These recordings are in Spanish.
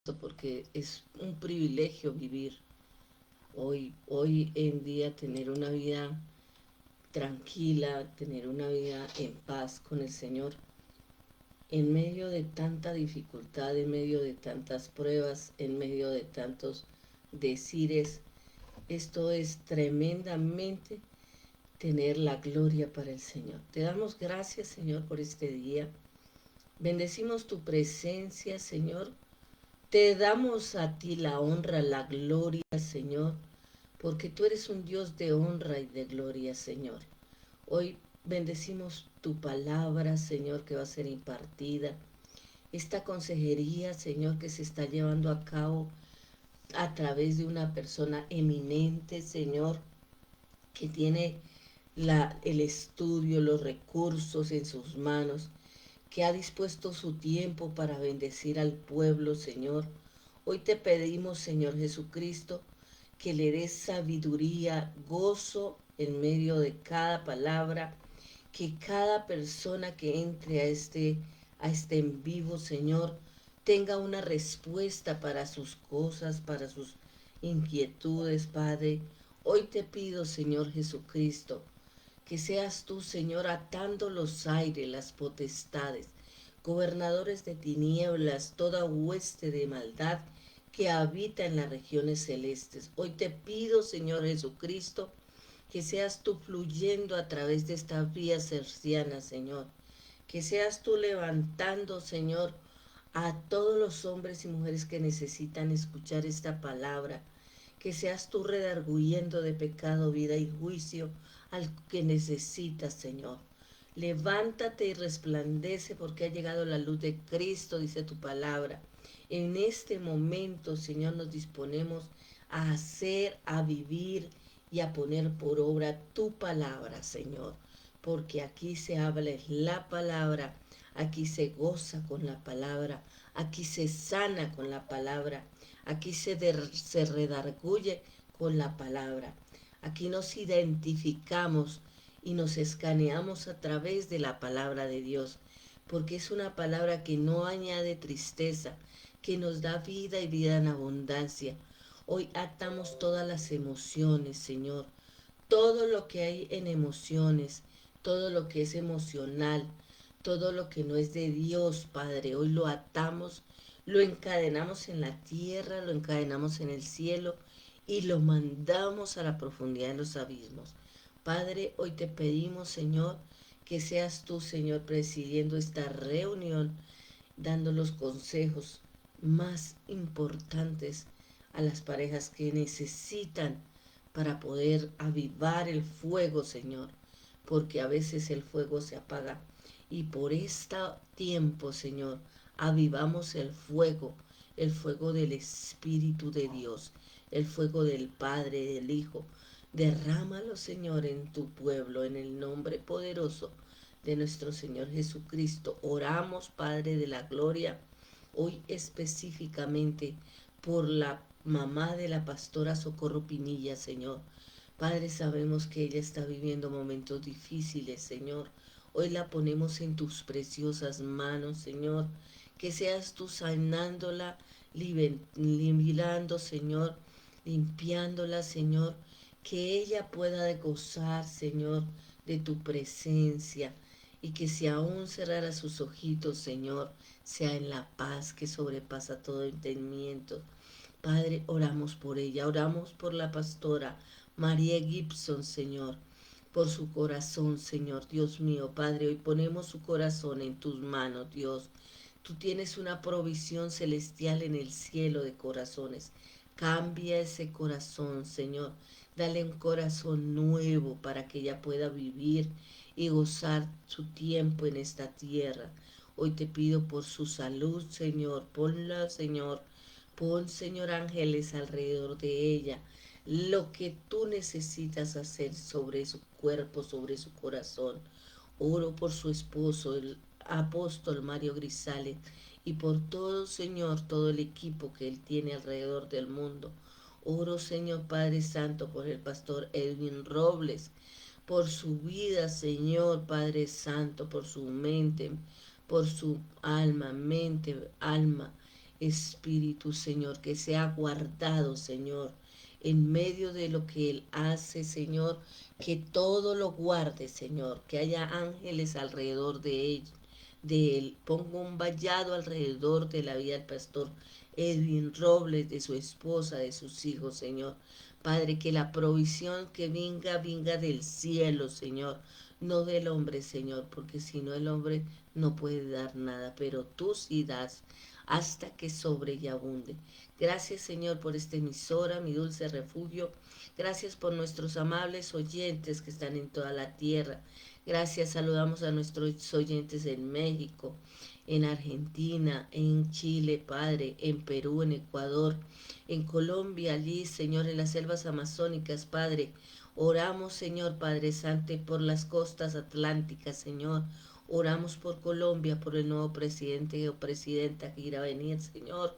porque es un privilegio vivir hoy en día, tener una vida tranquila, tener una vida en paz con el Señor, en medio de tanta dificultad, en medio de tantas pruebas, en medio de tantos decires. Esto es tremendamente tener la gloria para el Señor. Te damos gracias, Señor, por este día. Bendecimos tu presencia, Señor. Te damos a ti la honra, la gloria, Señor, porque tú eres un Dios de honra y de gloria, Señor. Hoy bendecimos tu palabra, Señor, que va a ser impartida. Esta consejería, Señor, que se está llevando a cabo a través de una persona eminente, Señor, que tiene el estudio, los recursos en sus manos, que ha dispuesto su tiempo para bendecir al pueblo, Señor. Hoy te pedimos, Señor Jesucristo, que le des sabiduría, gozo en medio de cada palabra, que cada persona que entre a este en vivo, Señor, tenga una respuesta para sus cosas, para sus inquietudes, Padre. Hoy te pido, Señor Jesucristo, que seas tú, Señor, atando los aires, las potestades, gobernadores de tinieblas, toda hueste de maldad que habita en las regiones celestes. Hoy te pido, Señor Jesucristo, que seas tú fluyendo a través de estas vías cercianas, Señor. Que seas tú levantando, Señor, a todos los hombres y mujeres que necesitan escuchar esta palabra. Que seas tú redarguyendo de pecado, vida y juicio al que necesitas, Señor. Levántate y resplandece porque ha llegado la luz de Cristo, dice tu palabra. En este momento, Señor, nos disponemos a hacer, a vivir y a poner por obra tu palabra, Señor. Porque aquí se habla la palabra, aquí se goza con la palabra, aquí se sana con la palabra, aquí se redarguye con la palabra. Aquí nos identificamos y nos escaneamos a través de la palabra de Dios, porque es una palabra que no añade tristeza, que nos da vida y vida en abundancia. Hoy atamos todas las emociones, Señor, todo lo que hay en emociones, todo lo que es emocional, todo lo que no es de Dios, Padre, hoy lo atamos, lo encadenamos en la tierra, lo encadenamos en el cielo y lo mandamos a la profundidad de los abismos. Padre, hoy te pedimos, Señor, que seas tú, Señor, presidiendo esta reunión, dando los consejos más importantes a las parejas que necesitan para poder avivar el fuego, Señor, porque a veces el fuego se apaga. Y por este tiempo, Señor, avivamos el fuego del Espíritu de Dios, el fuego del Padre, del Hijo. Derrámalo, Señor, en tu pueblo, en el nombre poderoso de nuestro Señor Jesucristo. Oramos, Padre de la Gloria, hoy específicamente por la mamá de la pastora Socorro Pinilla, Señor. Padre, sabemos que ella está viviendo momentos difíciles, Señor. Hoy la ponemos en tus preciosas manos, Señor. Que seas tú sanándola, liberando, Señor, limpiándola, Señor. Que ella pueda gozar, Señor, de tu presencia. Y que si aún cerrara sus ojitos, Señor, sea en la paz que sobrepasa todo entendimiento. Padre, oramos por ella, oramos por la pastora María Gibson, Señor, por su corazón, Señor, Dios mío, Padre, hoy ponemos su corazón en tus manos, Dios. Tú tienes una provisión celestial en el cielo de corazones. Cambia ese corazón, Señor. Dale un corazón nuevo para que ella pueda vivir y gozar su tiempo en esta tierra. Hoy te pido por su salud, Señor. Ponla, Señor. Pon, Señor, ángeles alrededor de ella. Lo que tú necesitas hacer sobre su cuerpo, sobre su corazón. Oro por su esposo, el apóstol Mario Grisales, y por todo, Señor, todo el equipo que él tiene alrededor del mundo. Oro, Señor Padre Santo, por el pastor Edwin Robles, por su vida, Señor Padre Santo, por su mente, por su alma, mente, alma Espíritu, Señor, que sea guardado, Señor, en medio de lo que Él hace, Señor, que todo lo guarde, Señor, que haya ángeles alrededor de él. Ponga un vallado alrededor de la vida del pastor Edwin Robles, de su esposa, de sus hijos, Señor. Padre, que la provisión que venga, venga del cielo, Señor, no del hombre, Señor, porque si no el hombre no puede dar nada, pero tú sí das hasta que sobre y abunde. Gracias, Señor, por esta emisora, mi dulce refugio. Gracias por nuestros amables oyentes que están en toda la tierra. Gracias, saludamos a nuestros oyentes en México, en Argentina, en Chile, Padre, en Perú, en Ecuador, en Colombia, allí, Señor, en las selvas amazónicas, Padre. Oramos, Señor, Padre Santo, por las costas atlánticas, Señor. Oramos por Colombia, por el nuevo presidente o presidenta que irá a venir, Señor.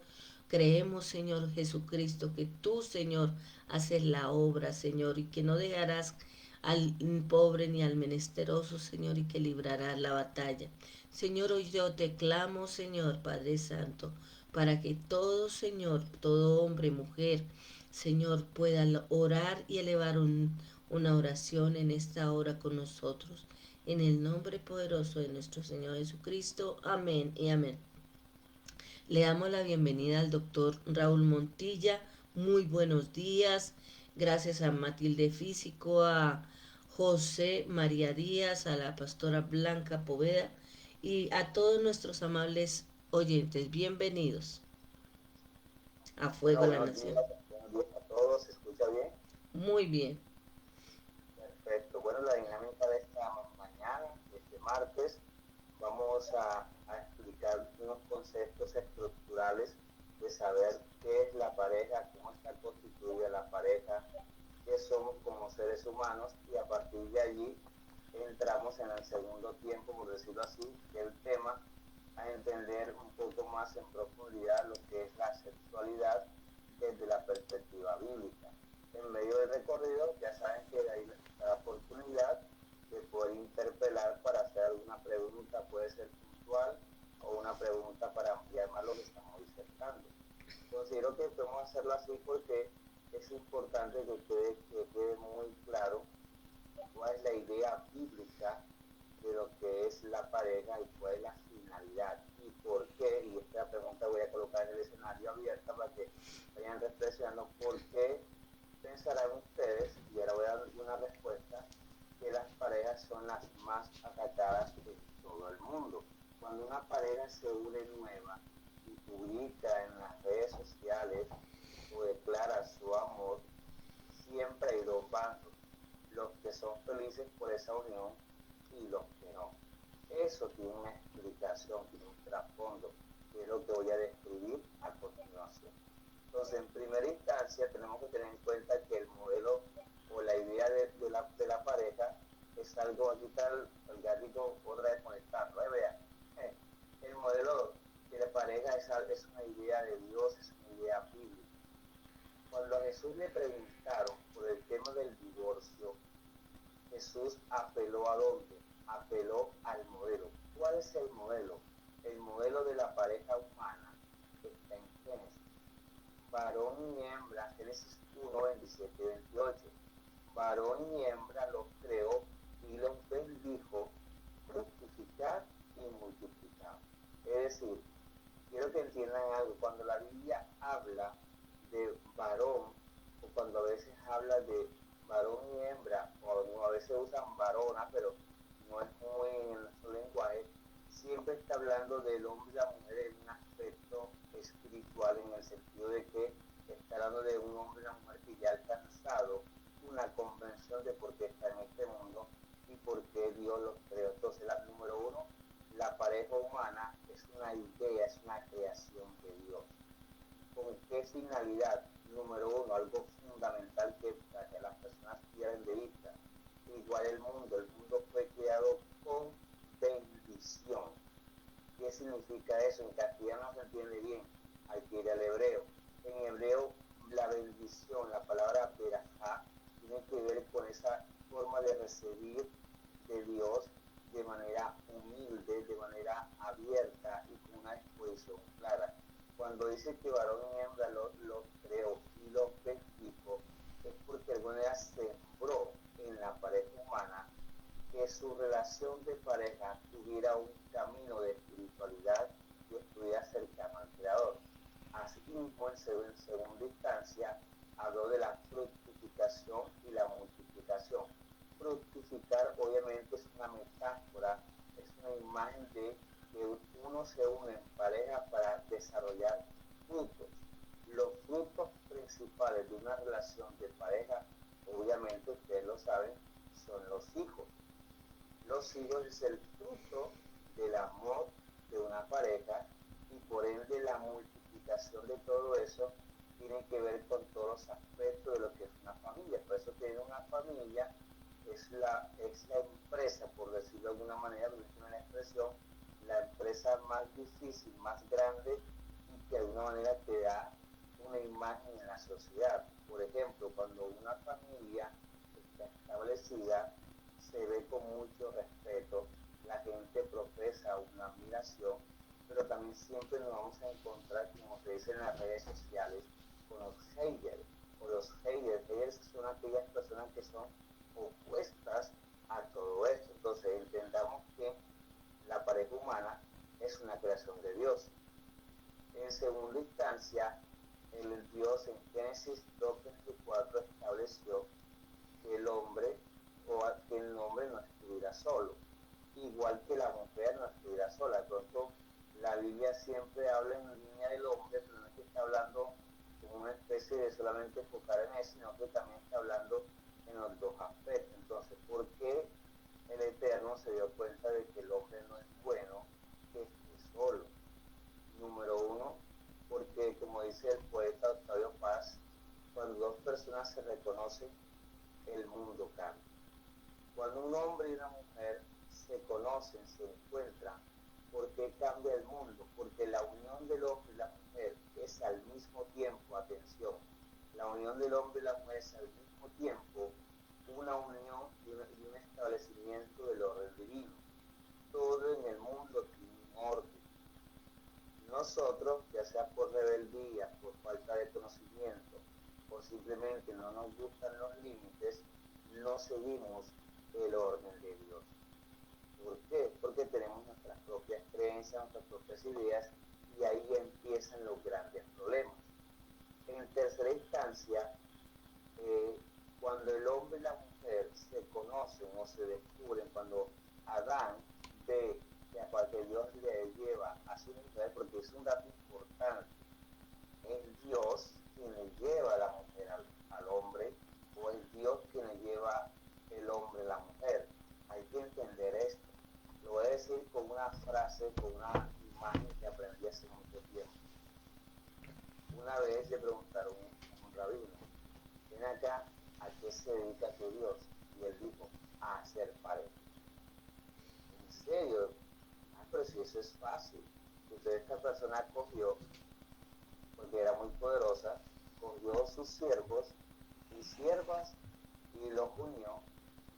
Creemos, Señor Jesucristo, que tú, Señor, haces la obra, Señor, y que no dejarás al pobre ni al menesteroso, Señor, y que librarás la batalla. Señor, hoy yo te clamo, Señor, Padre Santo, para que todo, Señor, todo hombre, mujer, Señor, pueda orar y elevar una oración en esta hora con nosotros. En el nombre poderoso de nuestro Señor Jesucristo. Amén y amén. Le damos la bienvenida al doctor Raúl Montilla. Muy buenos días. Gracias a Matilde Físico, a José María Díaz, a la pastora Blanca Poveda y a todos nuestros amables oyentes. Bienvenidos a Fuego Bueno, a la buenos Nación. días, buenos días a todos, ¿se escucha bien? Muy bien. Perfecto. Bueno, la dinámica de esta mañana, de este martes, vamos a explicar unos conceptos estructurales de saber qué es la pareja, cómo está constituida la pareja, qué somos como seres humanos y a partir de allí entramos en el segundo tiempo, por decirlo así, del tema, a entender un poco más en profundidad lo que es la sexualidad desde la perspectiva bíblica. En medio del recorrido, ya saben que hay la oportunidad de poder interpelar para hacer alguna pregunta, puede ser puntual o una pregunta para ampliar más lo que estamos disertando. Considero que podemos hacerlo así porque es importante que quede muy claro cuál es la idea bíblica de lo que es la pareja y cuál es la finalidad y por qué, y esta pregunta voy a colocar en el escenario abierta para que vayan reflexionando por qué pensarán ustedes, y ahora voy a dar una respuesta, que las parejas son las más atacadas en todo el mundo. Cuando una pareja se une nueva y publica en las redes sociales o declara su amor, siempre hay dos bandos, los que son felices por esa unión y los que no. Eso tiene una explicación, tiene un trasfondo, que es lo que voy a describir a continuación. Entonces, en primera instancia, tenemos que tener en cuenta que el modelo o la idea de la pareja es algo, aquí está el gatito otra vez conectando, vean, el modelo de la pareja es una idea de Dios, es una idea bíblica. Cuando a Jesús le preguntaron por el tema del divorcio, Jesús apeló a dónde? Apeló al modelo. ¿Cuál es el modelo? El modelo de la pareja humana está en Génesis. Varón y hembra, Génesis 1, 27 y 28. Varón y hembra los creó y los bendijo, fructificar y multiplicar. Es decir, quiero que entiendan algo. Cuando la Biblia habla de varón, o cuando a veces habla de varón y hembra, o a veces usan varona, pero no es muy en nuestro lenguaje, siempre está hablando del hombre y la mujer en un aspecto espiritual, en el sentido de que está hablando de un hombre y una mujer que ya ha alcanzado una comprensión de por qué está en este mundo y por qué Dios los creó. Entonces, número uno, la pareja humana es una idea, es una creación de Dios. ¿Con qué finalidad? Número uno, algo fundamental que las personas pierden de vista. Igual el mundo fue creado con bendición. ¿Qué significa eso? En castellano no se entiende bien, hay que ir al hebreo. En hebreo, la bendición, la palabra berajá, tiene que ver con esa forma de recibir de Dios de manera humilde, de manera abierta y con una exposición clara. Cuando dice en segunda instancia, habló de la fructificación y la multiplicación. Fructificar obviamente es una metáfora, es una imagen de que uno se une en pareja para desarrollar frutos. Los frutos principales de una relación de pareja, obviamente ustedes lo saben, son los hijos. Los hijos es el fruto del amor de una pareja y por ende la multiplicación de todo eso tiene que ver con todos los aspectos de lo que es una familia. Por eso que una familia es la empresa, por decirlo de alguna manera, por una expresión, la empresa más difícil, más grande y que de alguna manera te da una imagen en la sociedad. Por ejemplo, cuando una familia está establecida, se ve con mucho respeto, la gente profesa una admiración, pero también siempre nos vamos a encontrar, como se dice en las redes sociales, con los haters, o los haters. Haters son aquellas personas que son opuestas a todo esto. Entonces entendamos que la pareja humana es una creación de Dios. En segunda instancia, el Dios en Génesis 2:24 estableció que el hombre no estuviera solo, igual que la mujer no estuviera sola. De pronto la Biblia siempre habla en línea del hombre, pero no es que está hablando como una especie de solamente enfocar en eso, sino que también está hablando en los dos aspectos. Entonces, ¿por qué el Eterno se dio cuenta de que el hombre no es bueno que esté solo? Número uno, porque como dice el poeta Octavio Paz, cuando dos personas se reconocen, el mundo cambia. Cuando un hombre y una mujer se conocen, se encuentran, ¿por qué cambia el mundo? Porque la unión del hombre y la mujer es al mismo tiempo, atención, la unión del hombre y la mujer es al mismo tiempo una unión y un establecimiento del orden divino. Todo en el mundo tiene un orden. Nosotros, ya sea por rebeldía, por falta de conocimiento, o simplemente no nos gustan los límites, no seguimos el orden de Dios. ¿Por qué? Porque tenemos nuestras propias creencias, nuestras propias ideas, y ahí empiezan los grandes problemas. En tercera instancia, cuando el hombre y la mujer se conocen o se descubren, cuando Adán ve que aparte de Dios le lleva a su mujer, porque es un dato importante, es Dios quien le lleva a la mujer al hombre, o es Dios quien le lleva el hombre a la mujer. Hay que entender esto. Lo voy a decir con una frase, con una imagen que aprendí hace mucho tiempo. Una vez le preguntaron a un rabino, ven acá, ¿a qué se dedica tu Dios? Y él dijo, a hacer pareja. ¿En serio? Ah, pero si eso es fácil. Entonces esta persona cogió, porque era muy poderosa, cogió sus siervos y siervas y los unió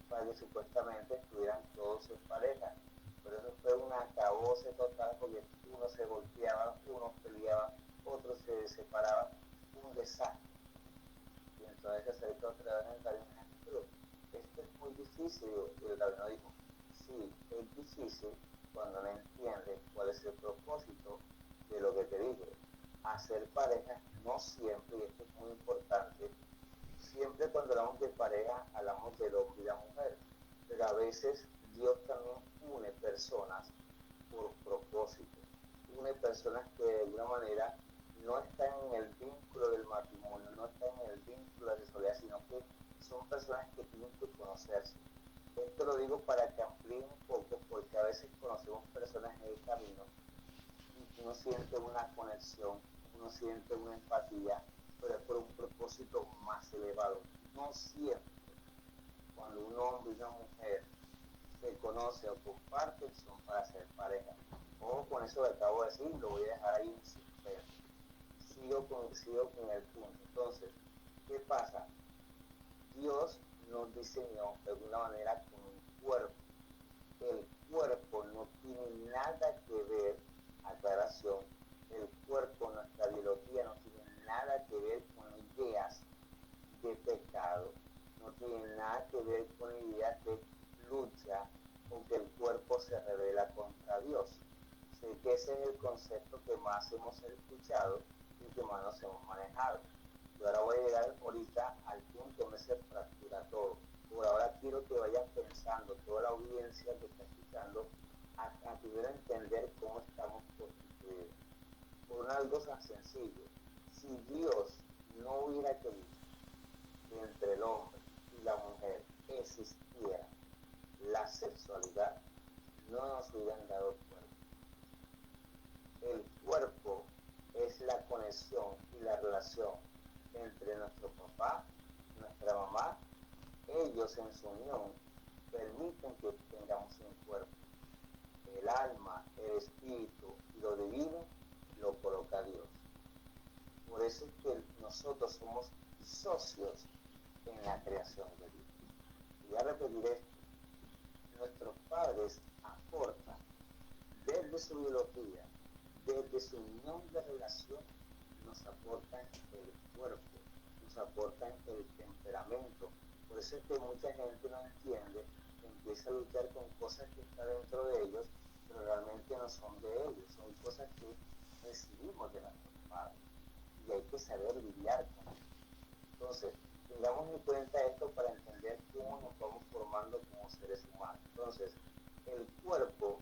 para que supuestamente estuvieran todos en pareja. Pero eso fue un acabose total porque unos se golpeaban, unos peleaban, otros se separaban, un desastre. Y entonces se acercó otra vez el rabino, pero esto es muy difícil. Y el rabino dijo, sí, es difícil cuando no entiendes cuál es el propósito de lo que te dije. Hacer pareja no siempre, y esto es muy importante, siempre cuando hablamos de pareja hablamos del hombre y la mujer, pero a veces Dios también une personas por propósito, une personas que de alguna manera no están en el vínculo del matrimonio, no están en el vínculo de la sexualidad, sino que son personas que tienen que conocerse. Esto lo digo para que amplíe un poco, porque a veces conocemos personas en el camino y uno siente una conexión, uno siente una empatía, pero es por un propósito más elevado. No siempre, cuando un hombre y una mujer se conocen o comparten, son para ser pareja. Ojo con eso que acabo de decir, lo voy a dejar ahí en suspenso. Sigo con el punto. Entonces, ¿qué pasa? Dios nos diseñó de alguna manera con un cuerpo. El cuerpo no tiene nada que ver, aclaración, el cuerpo, nuestra biología no tiene nada que ver con ideas de pecado, no tiene nada que ver con ideas de lucha o que el cuerpo se revela contra Dios. Sé que ese es el concepto que más hemos escuchado y que más nos hemos manejado. Y ahora voy a llegar ahorita al punto donde se fractura todo. Por ahora quiero que vayas pensando, toda la audiencia que está escuchando, a primero entender cómo estamos constituidos. Por algo tan sencillo. Si Dios no hubiera querido que entre el hombre y la mujer existiera la sexualidad, no nos hubieran dado cuerpo. El cuerpo es la conexión y la relación entre nuestro papá, nuestra mamá. Ellos en su unión permiten que tengamos un cuerpo. El alma, el espíritu y lo divino lo coloca Dios. Por eso es que nosotros somos socios en la creación de Dios. Y voy a repetir esto. Nuestros padres aportan desde su biología, desde su unión de relación, nos aportan el cuerpo, nos aportan el temperamento. Por eso es que mucha gente no entiende, empieza a luchar con cosas que están dentro de ellos, pero realmente no son de ellos, son cosas que recibimos de nuestros padres. Y hay que saber lidiar con eso. Entonces, tengamos en cuenta esto para entender cómo nos vamos formando como seres humanos. Entonces, el cuerpo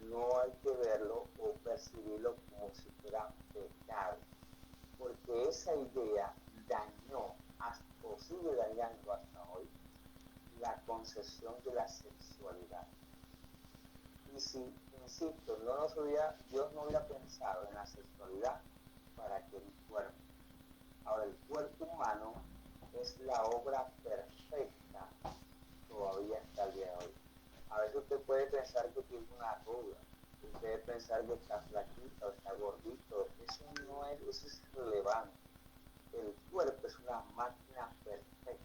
no hay que verlo o percibirlo como si fuera pecado, porque esa idea dañó, o sigue dañando hasta hoy, la concepción de la sexualidad. Y si, insisto, Dios no hubiera pensado en la sexualidad para que el cuerpo. Ahora, el cuerpo humano es la obra perfecta todavía hasta el día de hoy. A veces usted puede pensar que tiene una arruga, usted puede pensar que está flaquito, está gordito, eso es irrelevante. El cuerpo es una máquina perfecta.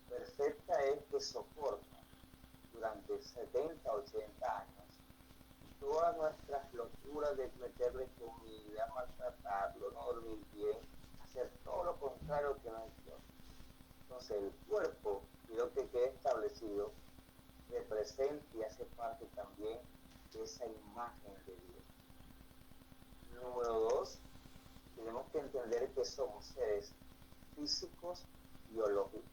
Perfecta es que soporta durante 70, 80 años todas nuestras locuras de meterle comida, maltratarlo, no dormir bien, hacer todo lo contrario que no es Dios. Entonces el cuerpo, quiero que quede establecido, representa y hace parte también de esa imagen de Dios. Número 2, tenemos que entender que somos seres físicos, biológicos.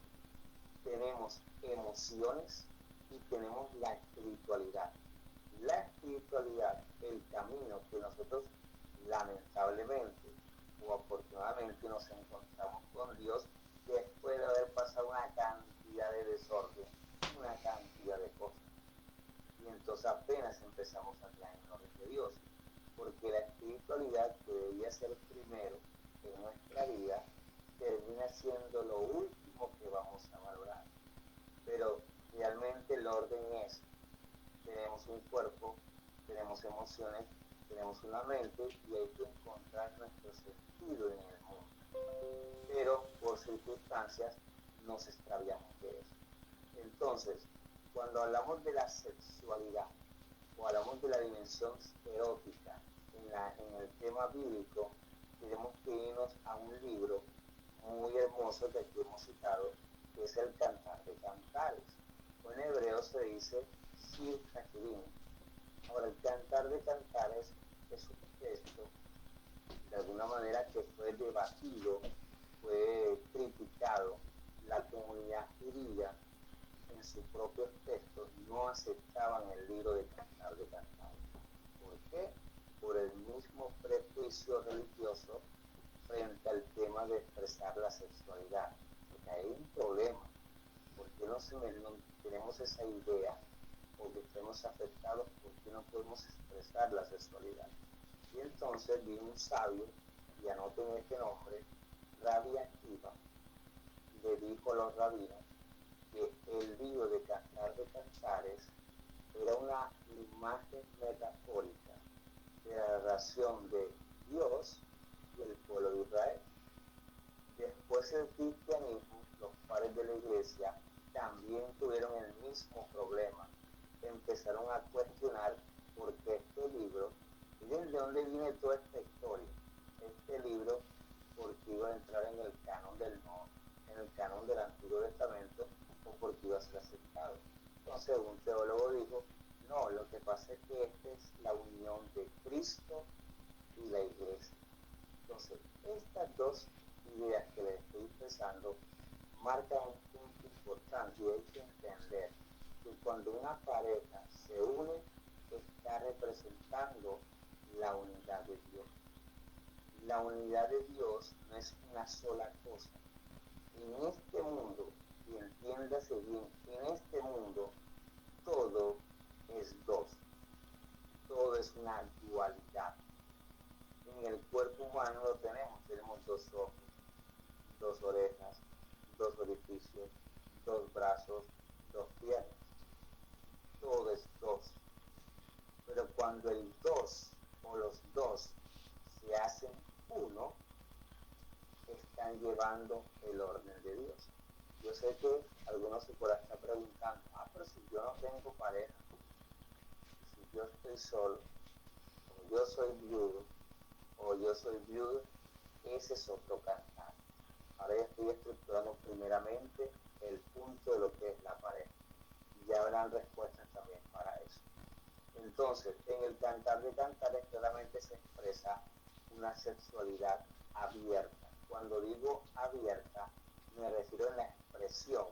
Tenemos emociones y tenemos la espiritualidad. La espiritualidad, el camino que nosotros lamentablemente o afortunadamente nos encontramos con Dios después de haber pasado una cantidad de desorden, una cantidad de cosas. Y entonces apenas empezamos a traer de Dios, porque la espiritualidad que debía ser primero en nuestra vida termina siendo lo último que vamos a valorar. Pero realmente el orden es: tenemos un cuerpo, tenemos emociones, tenemos una mente y hay que encontrar nuestro sentido en el mundo. Pero por circunstancias nos extraviamos de eso. Entonces, cuando hablamos de la sexualidad o hablamos de la dimensión erótica en el tema bíblico, tenemos que irnos a un libro muy hermoso que aquí hemos citado, que es el Cantar de Cantares. O en hebreo se dice Shir HaShirim. Ahora, el Cantar de Cantares es un texto, de alguna manera, que fue debatido, fue criticado. La comunidad judía, en sus propios textos, no aceptaban el libro de Cantar de Cantares. ¿Por qué? Por el mismo prejuicio religioso frente al tema de expresar la sexualidad. Porque hay un problema, porque no tenemos esa idea, porque estemos afectados, porque no podemos expresar la sexualidad. Y entonces vino un sabio, y anoten este nombre, Rabbi Akiva, le dijo a los rabinos que el libro de Cantar de Cantares era una imagen metafórica de la relación de Dios y el pueblo de Israel. Después el cristianismo, los padres de la iglesia, también tuvieron el mismo problema. Empezaron a cuestionar por qué este libro, miren de dónde viene toda esta historia. Este libro, porque iba a entrar en el canon del en el canon del Antiguo Testamento, o porque iba a ser aceptado. Entonces un teólogo dijo: no, lo que pasa es que esta es la unión de Cristo y la iglesia. Entonces, estas dos ideas que les estoy expresando marcan un punto importante y hay que entender que cuando una pareja se une, está representando la unidad de Dios. La unidad de Dios no es una sola cosa. En este mundo, y entiéndase bien, en este mundo todo es dos, todo es una dualidad. En el cuerpo humano lo tenemos dos ojos, dos orejas, dos orificios, dos brazos, dos piernas. Todo es dos. Pero cuando el dos o los dos se hacen uno, están llevando el orden de Dios. Yo sé que algunos se podrán estar preguntando, pero si yo no tengo pareja, si yo estoy solo, o yo soy viudo, o yo soy viudo, ese es otro cantar. Ahora ya estoy estructurando primeramente el punto de lo que es la pareja. Y ya habrán respuestas también para eso. Entonces, en el cantar de cantares claramente se expresa una sexualidad abierta. Cuando digo abierta, me refiero a la expresión,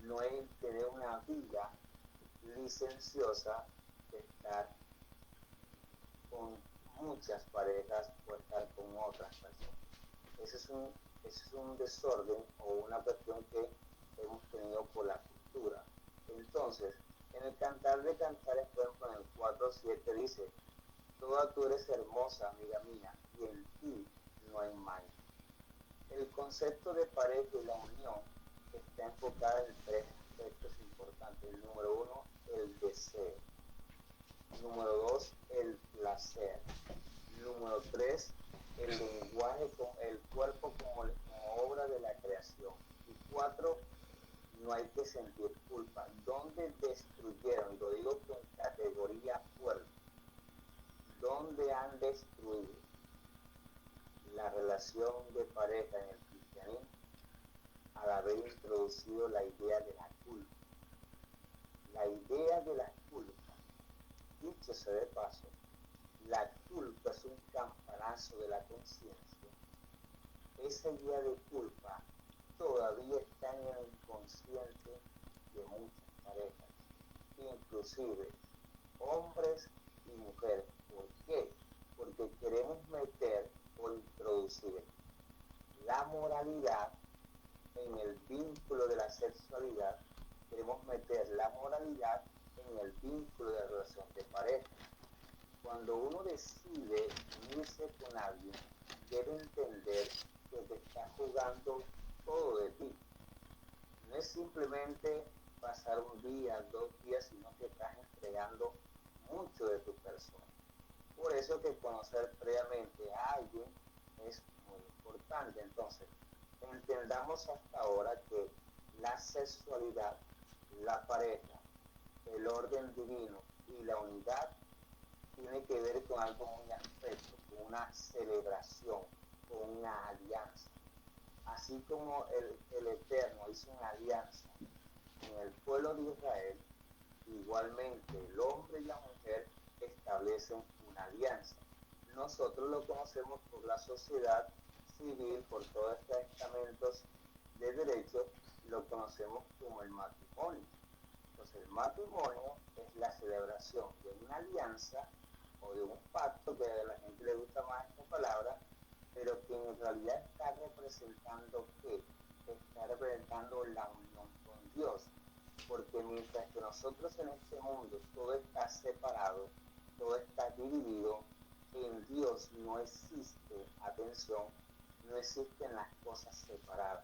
no en tener una vida licenciosa de estar con muchas parejas o estar con otras personas. Ese es un desorden o una cuestión que hemos tenido por la cultura. Entonces, en el cantar de cantares, por ejemplo, en el 4:7 dice, toda tú eres hermosa, amiga mía, y en ti no hay mal. El concepto de pareja y la unión está enfocada en tres aspectos importantes. El número uno, el deseo. Número dos, el placer. Número tres, el lenguaje, el cuerpo como obra de la creación. Y cuatro, no hay que sentir culpa. ¿Dónde destruyeron? Lo digo con categoría fuerte. ¿Dónde han destruido la relación de pareja en el cristianismo? Al haber introducido la idea de la culpa. La idea de la culpa, dicho sea de paso, la culpa es un campanazo de la conciencia. Esa idea de culpa todavía está en el inconsciente de muchas parejas, inclusive hombres y mujeres. ¿Por qué? Porque queremos meter o introducir la moralidad en el vínculo de la sexualidad, queremos meter la moralidad en el vínculo de la relación de pareja. Cuando uno decide unirse con alguien, debe entender que te está jugando todo de ti. No es simplemente pasar un día, 2 días, sino que estás entregando mucho de tu persona. Por eso que conocer previamente a alguien es muy importante. Entonces, entendamos hasta ahora que la sexualidad, la pareja, el orden divino y la unidad tiene que ver con algo muy aspecto, con una celebración, con una alianza. Así como el Eterno hizo una alianza en el pueblo de Israel, igualmente el hombre y la mujer establecen una alianza. Nosotros lo conocemos por la sociedad civil, por todos estos estamentos de derecho, lo conocemos como el matrimonio. Entonces el matrimonio es la celebración de una alianza o de un pacto, que a la gente le gusta más esta palabra, pero que en realidad está representando ¿qué? Está representando la unión con Dios. Porque mientras que nosotros en este mundo todo está separado, todo está dividido, en Dios no existe, atención, no existen las cosas separadas.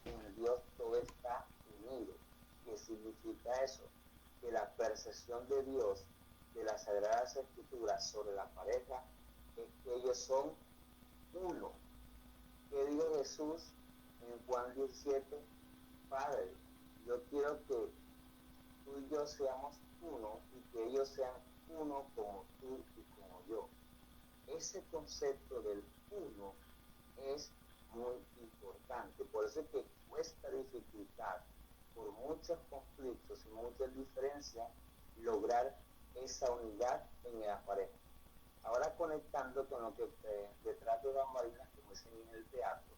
En Dios todo está unido. ¿Qué significa eso? Que la percepción de Dios, de las Sagradas Escrituras sobre la pareja, es que ellos son uno. ¿Qué dijo Jesús en Juan 17? Padre, yo quiero que tú y yo seamos uno y que ellos sean uno como tú y como yo. Ese concepto del uno es muy importante. Por eso es que cuesta dificultad, por muchos conflictos y muchas diferencias, lograr esa unidad en la pareja. Ahora conectando con lo que detrás de bambalinas, como dicen en el teatro,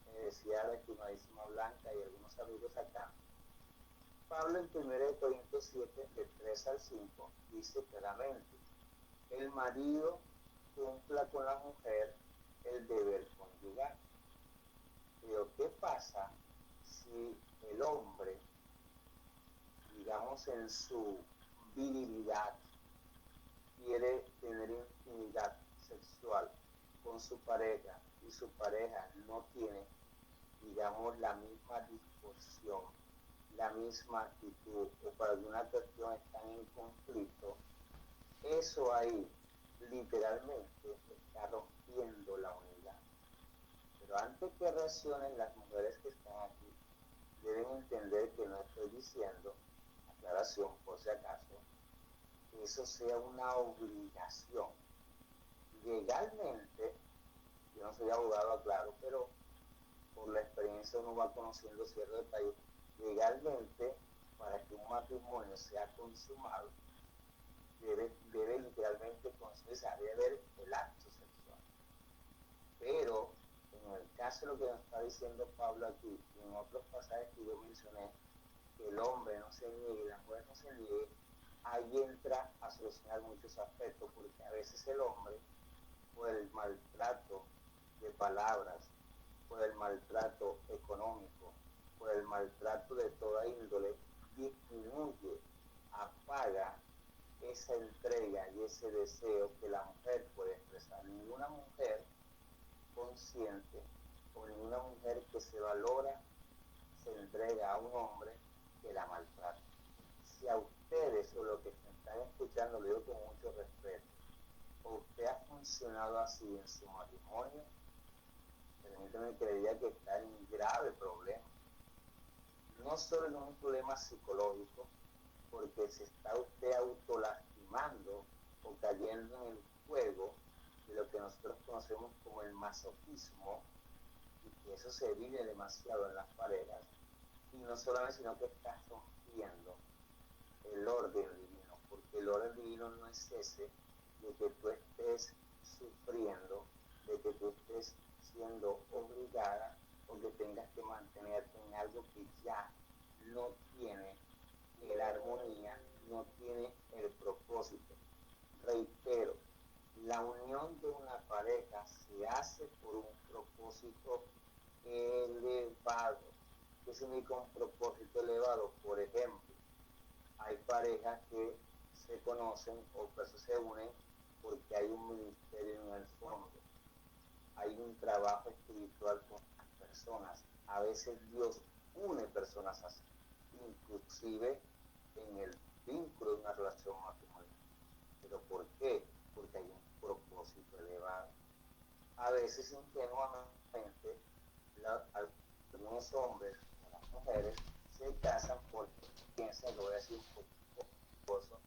me decía la estimadísima Blanca y algunos amigos acá, Pablo en 1 Corintios 7, de 3 al 5, dice claramente, el marido cumpla con la mujer el deber conyugal. Pero ¿qué pasa si el hombre, digamos en su virilidad, quiere tener intimidad sexual con su pareja y su pareja no tiene, digamos, la misma disposición, la misma actitud o por alguna cuestión están en conflicto? Eso ahí literalmente está rompiendo la unidad. Pero antes que reaccionen las mujeres que están aquí, deben entender que no estoy diciendo, aclaración por si acaso, que eso sea una obligación. Legalmente, yo no soy abogado, aclaro, pero por la experiencia uno va conociendo ciertos detalles. Legalmente, para que un matrimonio sea consumado, debe literalmente consumar, debe haber el acto sexual. Pero en el caso de lo que nos está diciendo Pablo aquí, y en otros pasajes que yo mencioné, que el hombre no se niegue, la mujer no se niegue, ahí entra a solucionar muchos aspectos, porque a veces el hombre, por el maltrato de palabras, por el maltrato económico, por el maltrato de toda índole, disminuye, apaga esa entrega y ese deseo que la mujer puede expresar. Ninguna mujer consciente o ninguna mujer que se valora se entrega a un hombre que la maltrata. Si a ustedes o los que me están escuchando, lo digo con mucho respeto, o usted ha funcionado así en su matrimonio, permítame que le diga que está en un grave problema. No solo en un problema psicológico, porque se está usted autolastimando o cayendo en el juego de lo que nosotros conocemos como el masoquismo, y que eso se vive demasiado en las parejas, y no solamente, sino que está rompiendo el orden divino, porque el orden divino no es ese de que tú estés sufriendo, de que tú estés siendo obligada o que tengas que mantenerte en algo que ya no tiene la armonía, no tiene el propósito. Reitero, la unión de una pareja se hace por un propósito elevado. ¿Qué significa un propósito elevado? Por ejemplo, hay parejas que se conocen o personas se unen porque hay un ministerio en el fondo, hay un trabajo espiritual con las personas. A veces Dios une personas así, inclusive en el vínculo de una relación matrimonial. ¿Pero por qué? Porque hay un propósito elevado. A veces ingenuamente algunos hombres o las mujeres se casan porque piensan, lo voy a decir un poco,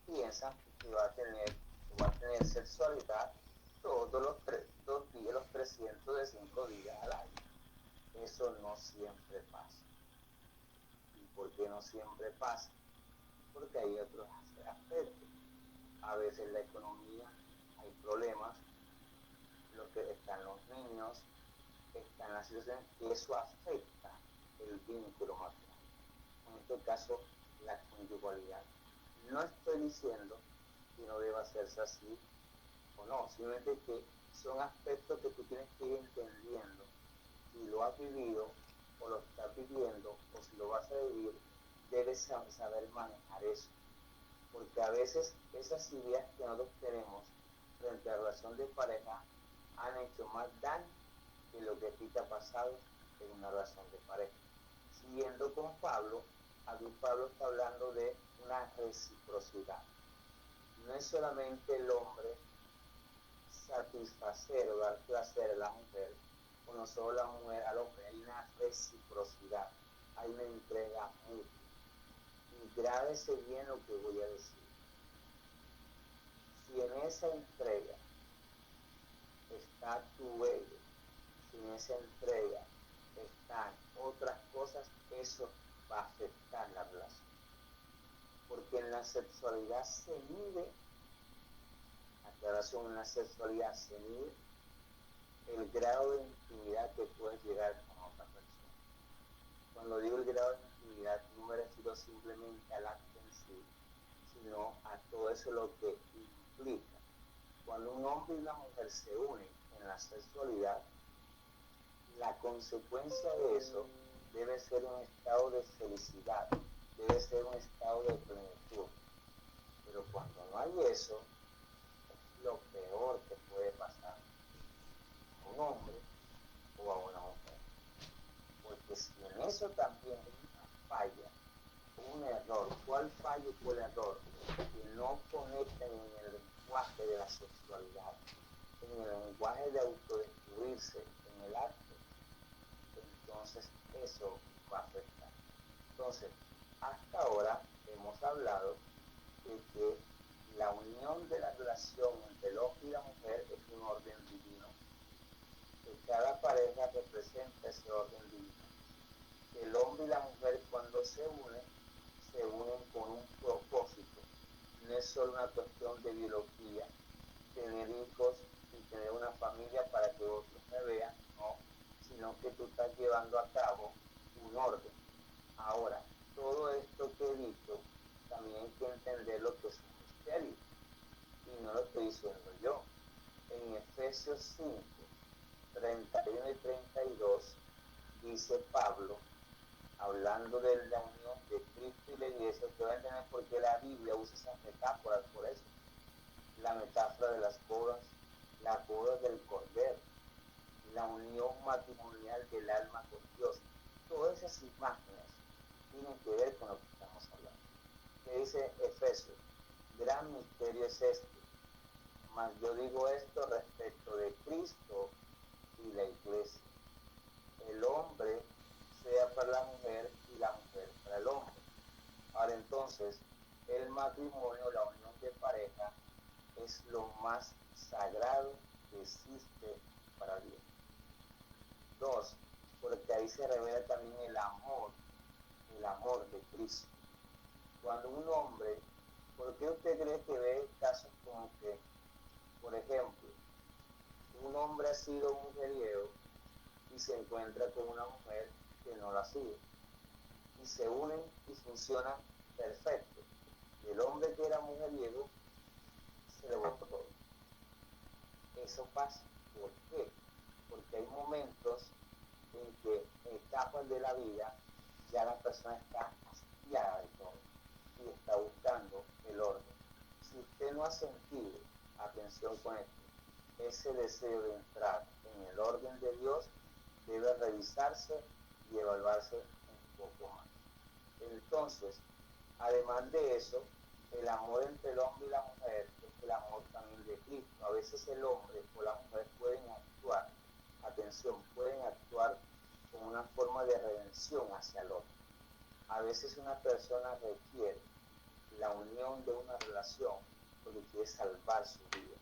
piensan que va a tener sexualidad todos los 2 días, los 305 días al año. Eso no siempre pasa. ¿Y por qué no siempre pasa? Porque hay otros aspectos. A veces la economía, hay problemas, lo que están los niños, están las situaciones, que eso afecta el vínculo matrimonial. En este caso, la conyugalidad. No estoy diciendo que no deba hacerse así o no, simplemente que son aspectos que tú tienes que ir entendiendo. Si lo has vivido o lo estás viviendo o si lo vas a vivir, debes saber manejar eso. Porque a veces esas ideas que nosotros tenemos frente a la relación de pareja han hecho más daño que lo que a ti te ha pasado en una relación de pareja. Siguiendo con Pablo, aquí Pablo está hablando de una reciprocidad. No es solamente el hombre satisfacer o dar placer a la mujer, o no solo la mujer al hombre, hay una reciprocidad, hay una entrega mutua. Y grábese bien lo que voy a decir. Si en esa entrega está tu ego, si en esa entrega están otras cosas, eso va a afectar la relación. Porque en la sexualidad se mide, declaración en la sexualidad se mide el grado de intimidad que puedes llegar con otra persona. Cuando digo el grado de intimidad, no me refiero simplemente al acto en sí, sino a todo eso lo que implica. Cuando un hombre y una mujer se unen en la sexualidad, la consecuencia de eso debe ser un estado de felicidad, debe ser un estado de plenitud. Pero cuando no hay eso, es lo peor que puede pasar a un hombre o a una mujer. Porque si en eso también hay una falla, un error, ¿cuál falla y cuál error? Que no conectan en el lenguaje de la sexualidad, en el lenguaje de autodescubrirse, en el acto, entonces eso va a afectar. Entonces, hasta ahora hemos hablado de que la unión de la relación entre el hombre y la mujer es un orden divino, que cada pareja representa ese orden divino. El hombre y la mujer cuando se unen con un propósito. No es solo una cuestión de biología, tener hijos y tener una familia para que otros me vean, no, sino que tú estás llevando a cabo un orden. Ahora, todo esto que he dicho, también hay que entender lo que es un misterio. Y no lo estoy diciendo yo. En Efesios 5, 31 y 32, dice Pablo, hablando de la unión de Cristo y la iglesia, que va a entender por qué la Biblia usa esas metáforas por eso. La metáfora de las bodas del Cordero, la unión matrimonial del alma con Dios. Todas esas imágenes tienen que ver con lo que estamos hablando. ¿Qué dice Efesios? Gran misterio es este, mas yo digo esto respecto de Cristo y la iglesia. El hombre sea para la mujer y la mujer para el hombre. Ahora entonces, el matrimonio, la unión de pareja, es lo más sagrado que existe para Dios. 2, porque ahí se revela también el amor de Cristo. Cuando un hombre, ¿por qué usted cree que ve casos como que, por ejemplo, un hombre ha sido mujeriego y se encuentra con una mujer que no lo ha sido? Y se unen y funcionan perfecto. El hombre que era mujeriego se le botó todo. Eso pasa. ¿Por qué? Porque hay momentos en que en etapas de la vida ya la persona está hastiada de todo y está buscando el orden. Si usted no ha sentido, atención con esto, ese deseo de entrar en el orden de Dios, debe revisarse y evaluarse un poco más. Entonces, además de eso, el amor entre el hombre y la mujer es el amor también de Cristo. A veces el hombre o la mujer pueden actuar, atención, pueden actuar como una forma de redención hacia el otro. A veces una persona requiere la unión de una relación porque quiere salvar su vida,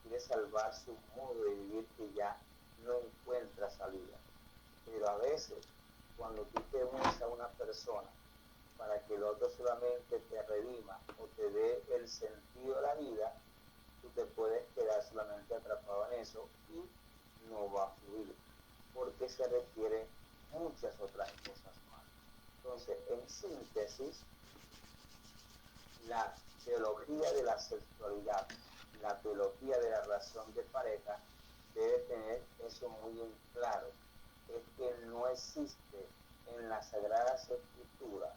quiere salvar su modo de vivir que ya no encuentra salida. Pero a veces, cuando tú te unes a una persona para que el otro solamente te redima o te dé el sentido de la vida, tú te puedes quedar solamente atrapado en eso y no va a fluir, porque se requieren muchas otras cosas más. Entonces, en síntesis, la teología de la sexualidad, la teología de la relación de pareja debe tener eso muy en claro. Es que no existe en las Sagradas Escrituras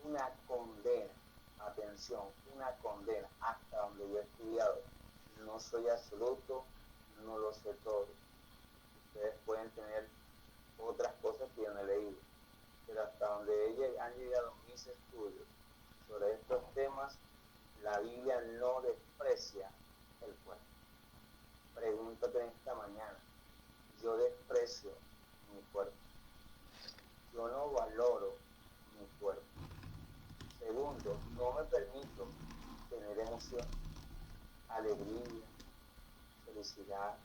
una condena, atención, una condena, hasta donde yo he estudiado. No soy absoluto, no lo sé todo. Ustedes pueden tener otras cosas que yo no he leído, pero hasta donde han llegado mis estudios sobre estos temas, la Biblia no desprecia el cuerpo. Pregúntate esta mañana, yo desprecio mi cuerpo, yo no valoro mi cuerpo. Segundo, no me permito tener emoción, alegría, felicidad,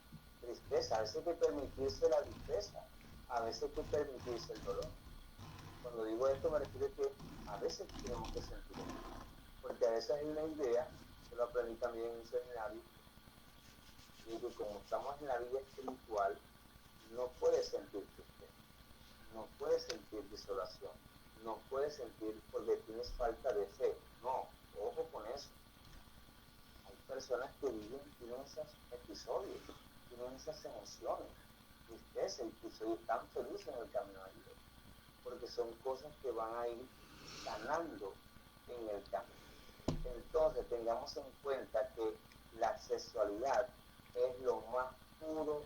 tristeza. A veces hay que permitirse la tristeza, a veces hay que permitirse el dolor. Cuando digo esto me refiero a que a veces tenemos que sentirlo, porque a veces hay una idea, yo lo aprendí también en un seminario, Y que como estamos en la vida espiritual, no puedes sentir tristeza, no puedes sentir desolación, no puedes sentir porque tienes falta de fe. No, ojo con eso. Hay personas que tienen esos episodios, tienen esas emociones, tristeza, incluso y están felices en el camino de Dios, porque son cosas que van a ir sanando en el camino. Entonces tengamos en cuenta que la sexualidad es lo más puro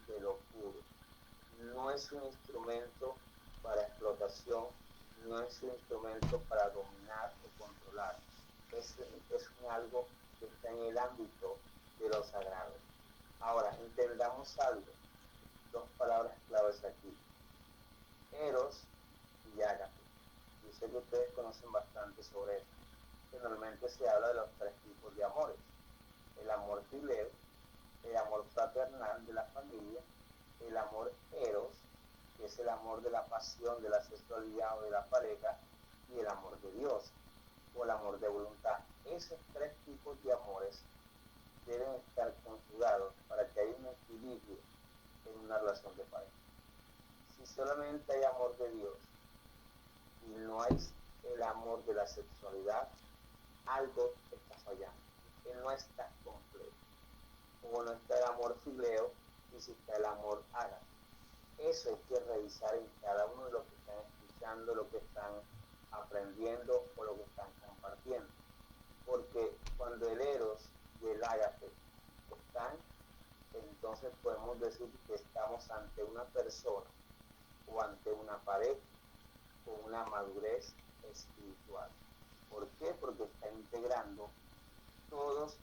de lo puro. No es un instrumento para explotación, no es un instrumento para dominar o controlar. Es algo que está en el ámbito de lo sagrado. Ahora, entendamos algo, dos palabras claves aquí: eros y ágape. Yo sé que ustedes conocen bastante sobre esto. Generalmente se habla de los tres tipos de amores: el amor fileo, el amor fraternal de la familia, el amor eros, que es el amor de la pasión, de la sexualidad o de la pareja, y el amor de Dios, o el amor de voluntad. Esos tres tipos de amores deben estar conjugados para que haya un equilibrio en una relación de pareja. Si solamente hay amor de Dios y no hay el amor de la sexualidad, algo está fallando, que no está completo. Como no está el amor fileo y si está el amor ágape. Eso hay que revisar en cada uno de los que están escuchando, lo que están aprendiendo o lo que están compartiendo. Porque cuando el eros y el ágape están, entonces podemos decir que estamos ante una persona o ante una pareja con una madurez espiritual. ¿Por qué? Porque está integrando todos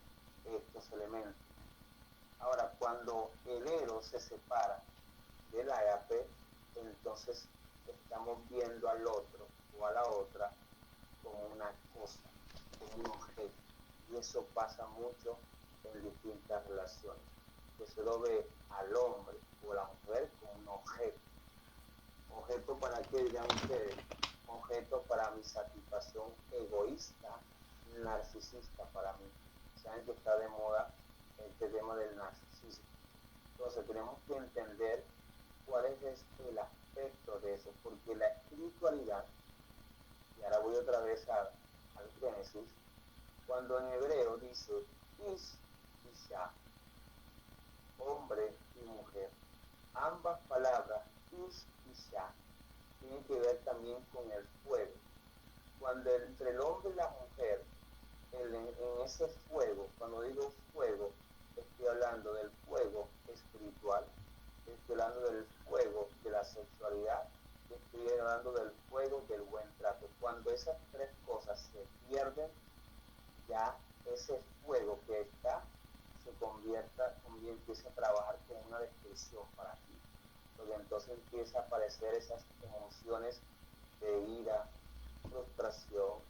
estos elementos. Ahora, cuando el eros se separa del ágape, entonces estamos viendo al otro o a la otra como una cosa, como un objeto. Y eso pasa mucho en distintas relaciones, que se lo ve al hombre o a la mujer como un objeto. ¿Objeto para qué, dirán ustedes? Objeto para mi satisfacción egoísta, narcisista para mí. Saben que está de moda este tema del narcisismo. Entonces tenemos que entender cuál es el aspecto de eso, porque la espiritualidad, y ahora voy otra vez al Génesis, cuando en hebreo dice Ish, Isha, hombre y mujer, ambas palabras Ish, Isha, tienen que ver también con el fuego. Cuando entre el hombre y la mujer, en ese fuego, cuando digo fuego, estoy hablando del fuego espiritual, estoy hablando del fuego de la sexualidad, estoy hablando del fuego del buen trato. Cuando esas tres cosas se pierden, ya ese fuego que está se convierta, empieza a trabajar como una destrucción para ti. Porque entonces empieza a aparecer esas emociones de ira, frustración,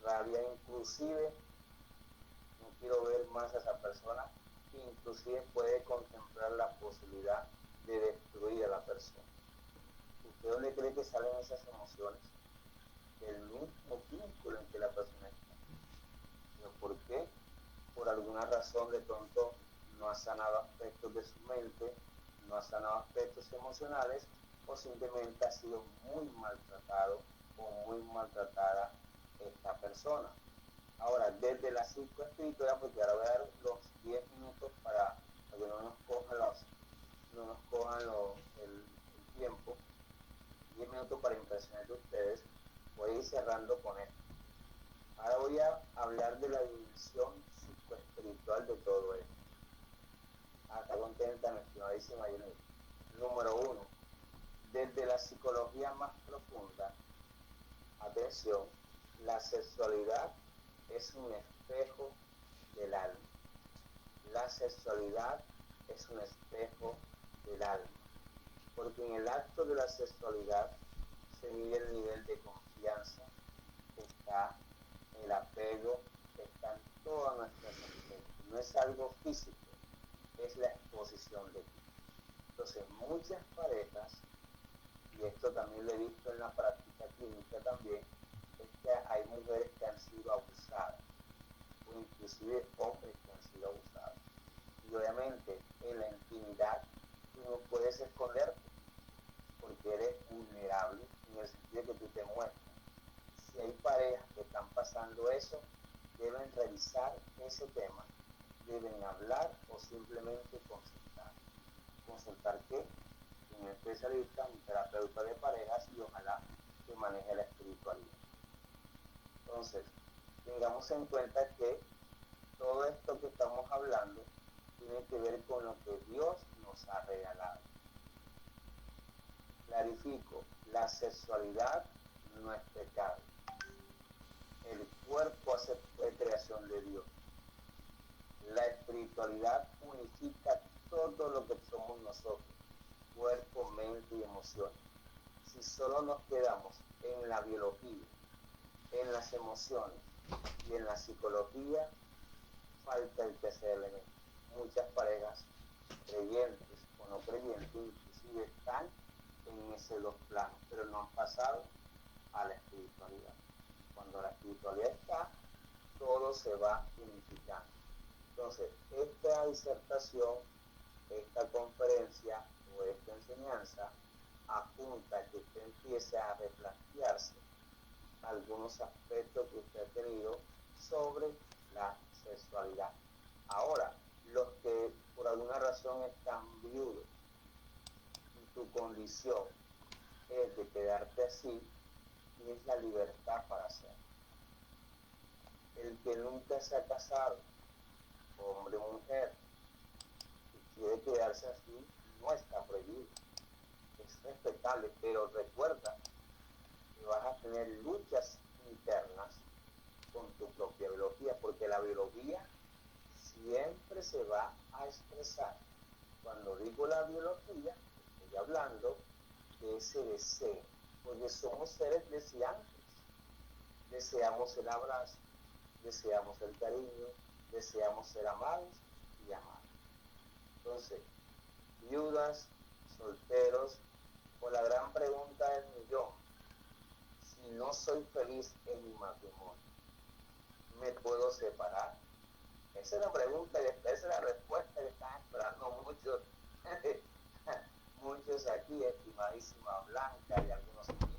rabia, inclusive no quiero ver más a esa persona, inclusive puede contemplar la posibilidad de destruir a la persona. ¿Usted dónde cree que salen esas emociones? Del mismo vínculo en que la persona está. ¿Pero por qué? Por alguna razón de pronto no ha sanado aspectos de su mente, no ha sanado aspectos emocionales, o simplemente ha sido muy maltratado o muy maltratada esta persona. Ahora, desde la psicoespiritualidad, porque ahora voy a dar los 10 minutos para que no nos cojan el tiempo, 10 minutos para impresionar de ustedes. Voy a ir cerrando con esto. Ahora voy a hablar de la dimensión psicoespiritual de todo esto. Está contenta, mi estimadísima Jenny. Número 1. Desde la psicología más profunda, atención, la sexualidad es un espejo del alma. La sexualidad es un espejo del alma. Porque en el acto de la sexualidad se mide el nivel de confianza, está el apego, están todas nuestras aspectos. No es algo físico, es la exposición de ti. Entonces, muchas parejas, y esto también lo he visto en la práctica clínica también, es que hay mujeres que han sido abusadas, o inclusive hombres que han sido abusados. Y obviamente en la intimidad tú no puedes esconderte porque eres vulnerable en el sentido de que tú te muestras. Si hay parejas que están pasando eso, deben revisar ese tema, deben hablar o simplemente consultar. ¿Consultar qué? Un especialista, un terapeuta de parejas y ojalá que maneje la espiritualidad. Entonces, tengamos en cuenta que todo esto que estamos hablando tiene que ver con lo que Dios nos ha regalado. Clarifico, la sexualidad no es pecado. El cuerpo es creación de Dios. La espiritualidad unifica todo lo que somos nosotros, cuerpo, mente y emociones. Si solo nos quedamos en la biología, en las emociones y en la psicología, falta el tercer elemento. Muchas parejas, creyentes o no creyentes, inclusive están en esos dos planos, pero no han pasado a la espiritualidad. Cuando la espiritualidad está, todo se va unificando. Entonces, esta disertación, esta conferencia o esta enseñanza apunta a que usted empiece a replantearse algunos aspectos que usted ha tenido sobre la sexualidad. Ahora, los que por alguna razón están viudos y tu condición es de quedarte así, tienes la libertad para hacerlo. El que nunca se ha casado, hombre o mujer, y quiere quedarse así, no está prohibido. Es respetable, pero recuerda que vas a tener luchas internas con tu propia biología, porque la biología siempre se va a expresar. Cuando digo la biología, estoy hablando de ese deseo, porque somos seres deseantes. Deseamos el abrazo, deseamos el cariño, deseamos ser amados y amados. Entonces, viudas, solteros, con la gran pregunta del millón: si no soy feliz en mi matrimonio, ¿me puedo separar? Esa es la pregunta y esa es la respuesta que están esperando muchos, muchos aquí, estimadísima Blanca y algunos aquí.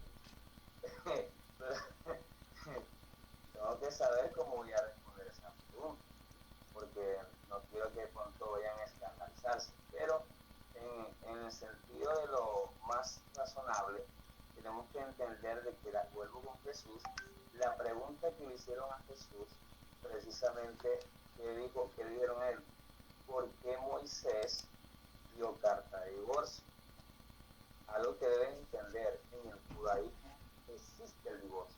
Tengo que saber cómo voy a responder esa pregunta, porque no quiero que de pronto vayan a escandalizarse, pero en el sentido de lo más razonable, tenemos que entender de que, de acuerdo con Jesús, la pregunta que le hicieron a Jesús, precisamente, que le dieron a él: ¿por qué Moisés dio carta de divorcio? Algo que deben entender: en el judaísmo existe el divorcio.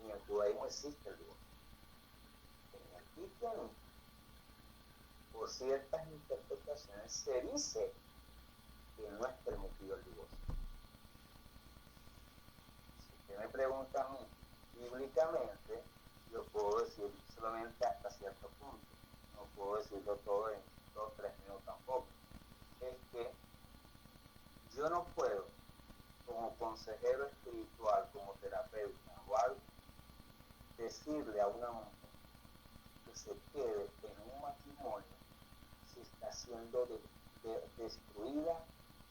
En el judaísmo existe el divorcio. En el cristianismo, por ciertas interpretaciones, se dice que no es permitido el divorcio. Si usted me pregunta a mí, bíblicamente, yo puedo decir solamente hasta cierto punto. No puedo decirlo todo en 2 o 3 minutos tampoco. Es que yo no puedo, como consejero espiritual, como terapeuta o algo, decirle a una mujer que se quede en un matrimonio si está siendo destruida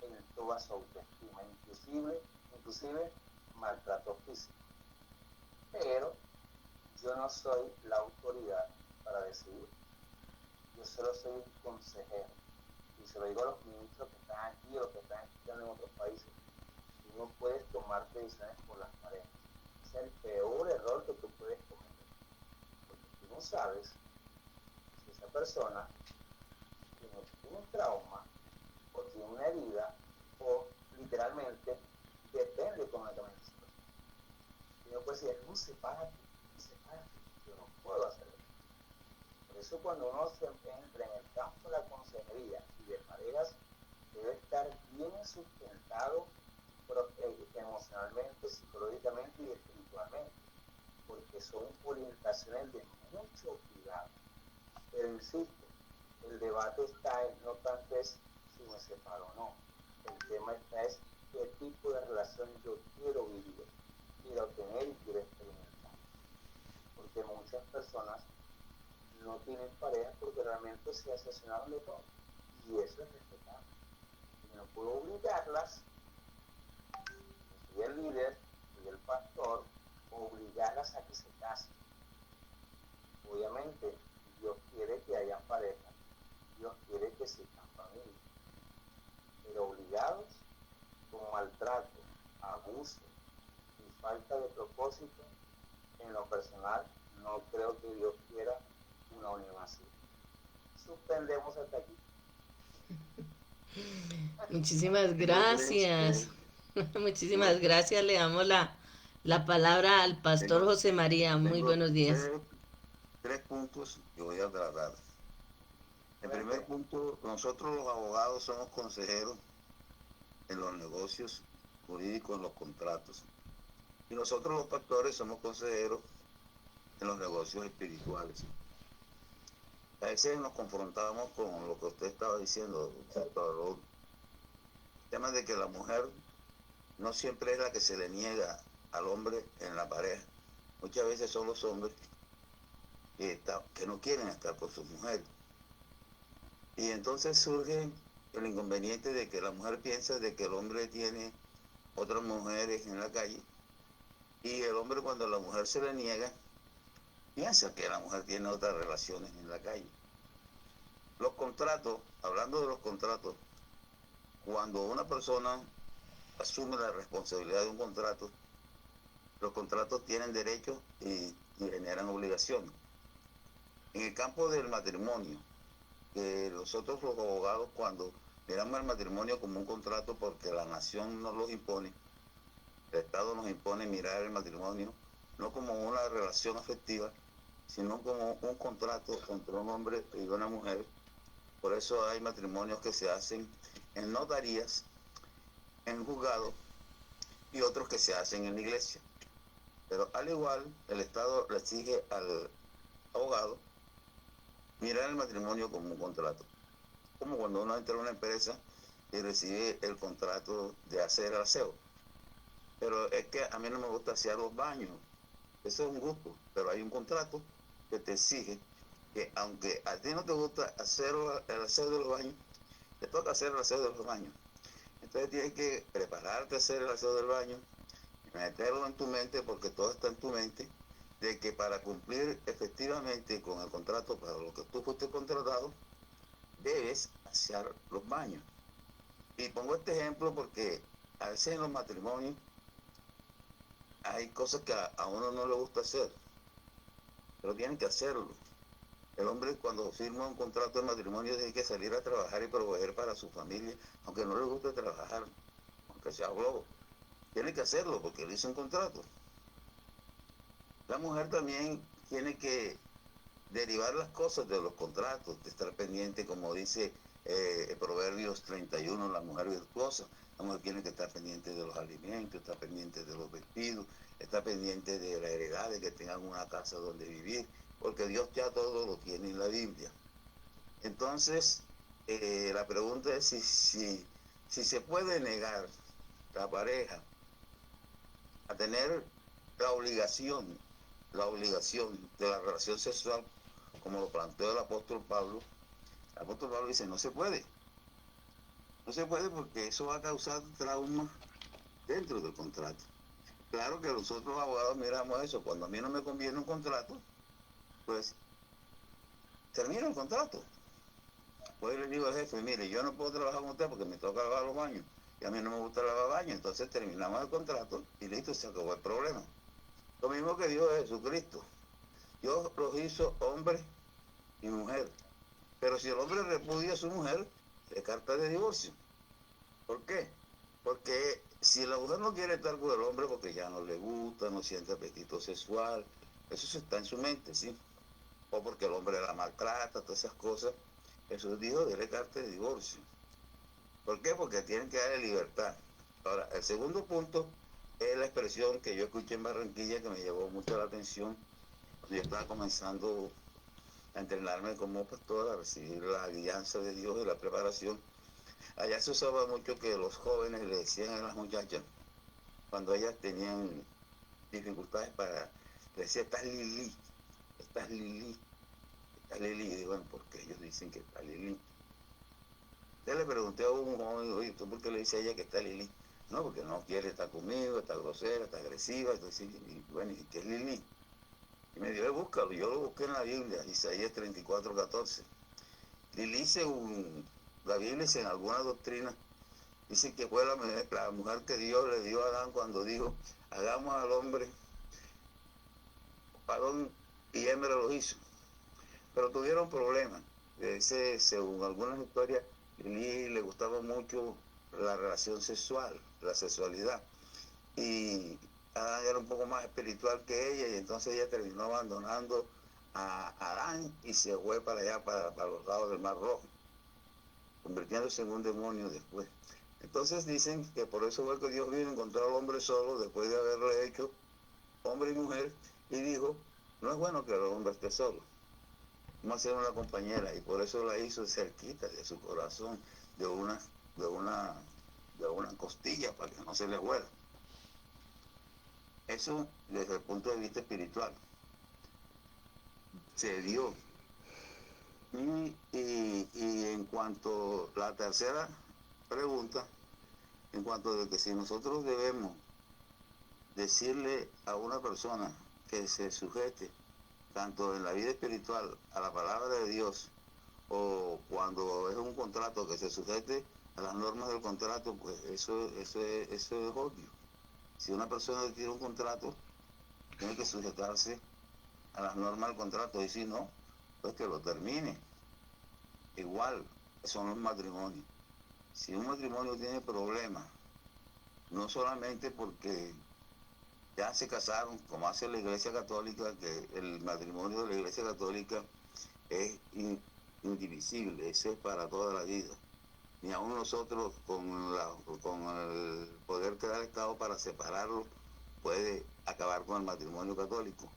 en toda su autoestima, inclusive maltrato físico. Pero yo no soy la autoridad para decidir. Yo solo soy un consejero. Y se lo digo a los ministros que están aquí o los que están estudiando en otros países: tú no puedes tomar decisiones por las parejas. Es el peor error que tú puedes cometer, porque tú no sabes si esa persona tiene un trauma o tiene una herida o literalmente depende económicamente de esa persona. Y no puedes decir: no, sepárate. Yo no puedo hacerlo. Por eso, cuando uno se entra en el campo de la consejería y de parejas, debe estar bien sustentado emocionalmente, psicológicamente y espiritualmente, porque son orientaciones de mucho cuidado. Pero insisto, el debate está en no tanto es si me separo o no. El tema está es qué tipo de relación yo quiero vivir, quiero tener y quiero experimentar. Porque muchas personas no tienen pareja porque realmente se asesinaron de todo. Y eso es respetable. Yo no puedo obligarlas, soy el líder, soy el pastor, obligarlas a que se casen. Obviamente, Dios quiere que haya pareja, Dios quiere que existan familias, pero obligados con maltrato, abuso y falta de propósito, en lo personal, no creo que Dios quiera una unión así. Suspendemos hasta aquí. Muchísimas gracias. Muchísimas gracias. Le damos la palabra al pastor José María. Muy buenos días. Tres puntos que voy a tratar. El primer punto, nosotros los abogados somos consejeros en los negocios jurídicos, en los contratos. Y nosotros los pastores somos consejeros en los negocios espirituales. A veces nos confrontamos con lo que usted estaba diciendo, doctor Raúl. El tema de que la mujer no siempre es la que se le niega al hombre en la pareja. Muchas veces son los hombres que no quieren estar con sus mujeres. Y entonces surge el inconveniente de que la mujer piensa de que el hombre tiene otras mujeres en la calle, y el hombre, cuando la mujer se le niega, piensa que la mujer tiene otras relaciones en la calle. Los contratos, hablando de los contratos, cuando una persona asume la responsabilidad de un contrato, los contratos tienen derechos y generan obligaciones. En el campo del matrimonio, que nosotros los abogados, cuando miramos el matrimonio como un contrato porque la nación nos lo impone, el Estado nos impone mirar el matrimonio no como una relación afectiva, sino como un contrato entre un hombre y una mujer. Por eso hay matrimonios que se hacen en notarías, en juzgados, y otros que se hacen en la iglesia. Pero al igual, el Estado le exige al abogado mirar el matrimonio como un contrato. Como cuando uno entra a una empresa y recibe el contrato de hacer el aseo. Pero es que a mí no me gusta asear los baños. Eso es un gusto, pero hay un contrato que te exige que, aunque a ti no te gusta hacer el aseo de los baños, te toca hacer el aseo de los baños. Entonces tienes que prepararte a hacer el aseo del baño, meterlo en tu mente, porque todo está en tu mente, de que para cumplir efectivamente con el contrato para lo que tú fuiste contratado, debes asear los baños. Y pongo este ejemplo porque a veces en los matrimonios hay cosas que a uno no le gusta hacer, pero tienen que hacerlo. El hombre, cuando firma un contrato de matrimonio, tiene que salir a trabajar y proveer para su familia, aunque no le guste trabajar, aunque sea globo. Tiene que hacerlo porque él hizo un contrato. La mujer también tiene que derivar las cosas de los contratos, de estar pendiente, como dice Proverbios 31, la mujer virtuosa. La mujer tiene que estar pendiente de los alimentos, está pendiente de los vestidos, está pendiente de la heredad, de que tengan una casa donde vivir, porque Dios ya todo lo tiene en la Biblia. Entonces, la pregunta es si se puede negar la pareja a tener la obligación de la relación sexual, como lo planteó el apóstol Pablo. El apóstol Pablo dice, no se puede. No se puede porque eso va a causar trauma dentro del contrato. Claro que nosotros abogados miramos eso. Cuando a mí no me conviene un contrato, pues termino el contrato. Pues le digo al jefe, mire, yo no puedo trabajar con usted porque me toca lavar los baños. Y a mí no me gusta lavar baños. Entonces terminamos el contrato y listo, se acabó el problema. Lo mismo que Dios es Jesucristo. Dios los hizo hombre y mujer. Pero si el hombre repudia a su mujer, es carta de divorcio. ¿Por qué? Porque si la mujer no quiere estar con el hombre porque ya no le gusta, no siente apetito sexual, eso está en su mente, ¿sí? O porque el hombre la maltrata, todas esas cosas, Jesús dijo, dele carta de divorcio. ¿Por qué? Porque tienen que darle libertad. Ahora, el segundo punto es la expresión que yo escuché en Barranquilla que me llamó mucho la atención cuando yo estaba comenzando a entrenarme como pastor, a recibir la guianza de Dios y la preparación. Allá se usaba mucho que los jóvenes le decían a las muchachas, cuando ellas tenían dificultades le decían, estás Lili, está Lili. Y digo, bueno, ¿por qué ellos dicen que está Lili? Entonces le pregunté a un joven, oye, ¿tú por qué le dices a ella que está Lili? No, porque no quiere estar conmigo, está grosera, está agresiva. Entonces, y bueno, ¿y qué es Lili? Y me dijo, búscalo. Yo lo busqué en la Biblia, Isaías 34:14. Lili, según la Biblia, en alguna doctrina, dice que fue la mujer que Dios le dio a Adán cuando dijo, hagamos al hombre varón y hembra lo hizo. Pero tuvieron problemas. Según algunas historias, Lili le gustaba mucho la relación sexual, la sexualidad. Y Adán era un poco más espiritual que ella, y entonces ella terminó abandonando a Adán y se fue para allá, para los lados del Mar Rojo, convirtiéndose en un demonio después. Entonces dicen que por eso fue que Dios vino a encontrar al hombre solo después de haberle hecho hombre y mujer, y dijo, no es bueno que el hombre esté solo, vamos a hacer una compañera, y por eso la hizo cerquita de su corazón, de una costilla, para que no se le huela. Eso desde el punto de vista espiritual se dio. Y en cuanto a la tercera pregunta, en cuanto de que si nosotros debemos decirle a una persona que se sujete tanto en la vida espiritual a la palabra de Dios, o cuando es un contrato que se sujete a las normas del contrato, pues eso es obvio. Si una persona tiene un contrato, tiene que sujetarse a las normas del contrato, y si no, pues que lo termine. Igual son los matrimonios. Si un matrimonio tiene problemas, no solamente porque ya se casaron, como hace la Iglesia Católica, que el matrimonio de la Iglesia Católica es indivisible, eso es para toda la vida. Ni aún nosotros, con el poder que da el Estado para separarlo, puede acabar con el matrimonio católico,